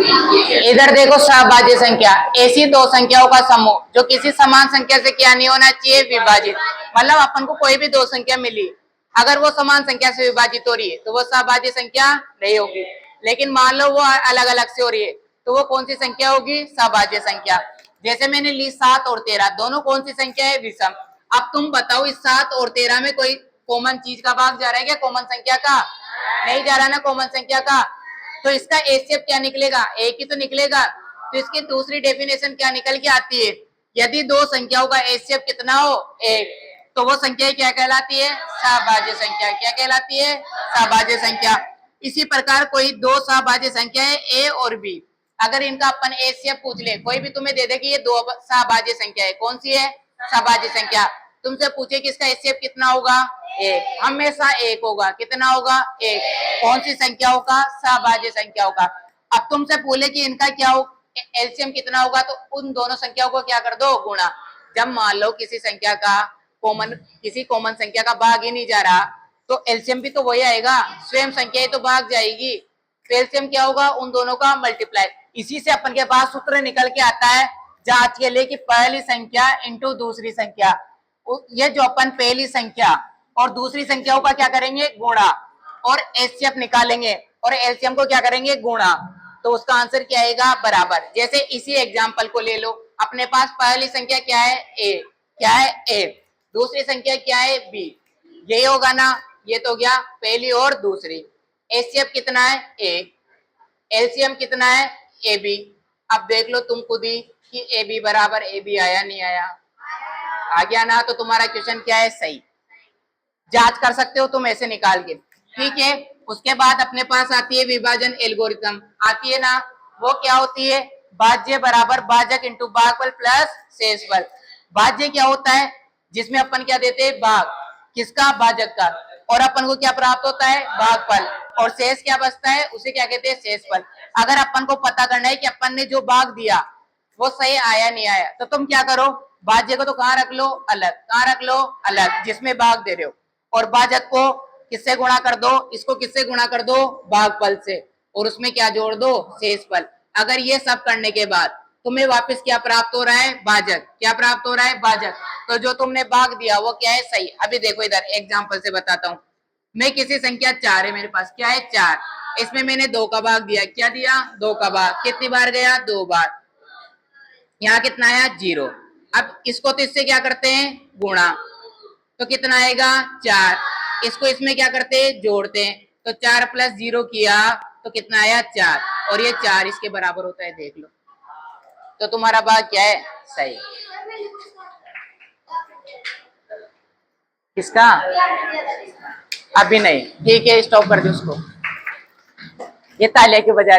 इधर देखो सहभाज्य संख्या, ऐसी दो संख्याओं का समूह जो किसी समान संख्या से क्या नहीं होना चाहिए, विभाजित। मतलब अपन को कोई भी दो संख्या मिली, अगर वो समान संख्या से विभाजित हो रही है तो वो सहभाज्य संख्या नहीं होगी। लेकिन मान लो वो अलग अलग से हो रही है तो वो कौन सी संख्या होगी, सहभाज्य संख्या। जैसे मैंने ली 7 और 13, दोनों कौन सी संख्या है, विषम। अब तुम बताओ इस 7 और 13 में कोई कॉमन चीज का भाग जा रहा है क्या, कॉमन संख्या का? नहीं जा रहा ना कॉमन संख्या का, तो इसका एचसीएफ क्या निकलेगा, एक ही तो निकलेगा। तो इसकी दूसरी डेफिनेशन क्या निकल के आती है, यदि दो संख्याओं का एचसीएफ कितना हो, एक, तो वो संख्या क्या कहलाती है, सहभाज्य संख्या। क्या कहलाती है, सहभाज्य संख्या। इसी प्रकार कोई दो सहभाज्य संख्या है ए और बी, अगर इनका अपन एचसीएफ पूछ ले, कोई भी तुम्हें दे दे कि ये दो सहभाज्य संख्या है, कौन सी है, सहभाज्य संख्या। तुमसे पूछे कि इसका एचसीएफ कितना होगा, एक, हमेशा एक होगा। कितना होगा, एक। कौन सी संख्याओं का, सहभाज्य संख्याओं का। अब तुमसे पूछे कि इनका क्या हो, एलसीएम कितना होगा, तो उन दोनों संख्याओं को क्या कर दो, गुणा। जब मान लो किसी संख्या का किसी कॉमन संख्या का भाग ही नहीं जा रहा तो एलसीएम भी तो वही आएगा, स्वयं संख्या ही तो भाग जाएगी। एलसीएम क्या होगा, उन दोनों का मल्टीप्लाई। इसी से अपन के पास सूत्र निकल के आता है जांच के लिए कि पहली संख्या इंटू दूसरी संख्या। ये जो अपन पहली संख्या और दूसरी संख्याओं का क्या करेंगे, गुणा, और एचसीएफ निकालेंगे और एलसीएम को क्या करेंगे, गुणा, तो उसका आंसर क्या आएगा, बराबर। जैसे इसी एग्जांपल को ले लो, अपने पास पहली संख्या क्या है, ए, क्या है, ए, दूसरी संख्या क्या है, बी, यही होगा ना। ये तो गया पहली और दूसरी। एचसीएफ कितना है, एक, एलसीएम कितना है, ए बी। अब देख लो तुम खुद ही कि ए बी बराबर ए बी आया नहीं आया, आ गया ना। तो तुम्हारा क्वेश्चन क्या है, सही। जांच कर सकते हो तुम ऐसे निकाल के, ठीक है। उसके बाद अपने पास आती है विभाजन एल्गोरिथम, आती है ना। वो क्या होती है, भाज्य बराबर भाजक इंटू भागफल प्लस शेषफल। भाज्य क्या होता है, जिसमें अपन क्या देते हैं, भाग, किसका, भाजक का, और अपन को क्या प्राप्त होता है, भागफल, और शेष क्या बचता है, उसे क्या कहते हैं, शेषफल। अगर अपन को पता करना है कि अपन ने जो भाग दिया वो सही आया नहीं आया, तो तुम क्या करो, भाज्य को तो कहाँ रख लो, अलग, कहाँ रख लो, अलग, जिसमें भाग दे रहे हो, और भाजक को किससे गुणा कर दो, इसको किससे गुणा कर दो, भागफल से, और उसमें क्या जोड़ दो, शेषफल। अगर ये सब करने के बाद तुम्हें वापस क्या प्राप्त हो रहा है, भाजक। क्या प्राप्त हो रहा है, भाजक। तो जो तुमने भाग दिया वो क्या है, सही। अभी देखो इधर एग्जांपल से बताता हूँ। मैं किसी संख्या 4 है मेरे पास, क्या है, 4, इसमें मैंने 2 का भाग दिया, क्या दिया, 2 का भाग। कितनी बार गया, 2 बार। यहाँ कितना आया, 0। अब इसको तो इससे क्या करते हैं, गुणा, तो कितना आएगा, 4। इसको इसमें क्या करते हैं, जोड़ते हैं, तो 4 प्लस 0 किया तो कितना आया, 4, और ये 4 इसके बराबर होता है, देख लो। तो तुम्हारा भाग क्या है, सही। किसका, अभी नहीं, ठीक है, स्टॉप कर दो उसको, ये तालिया के बजा रहे।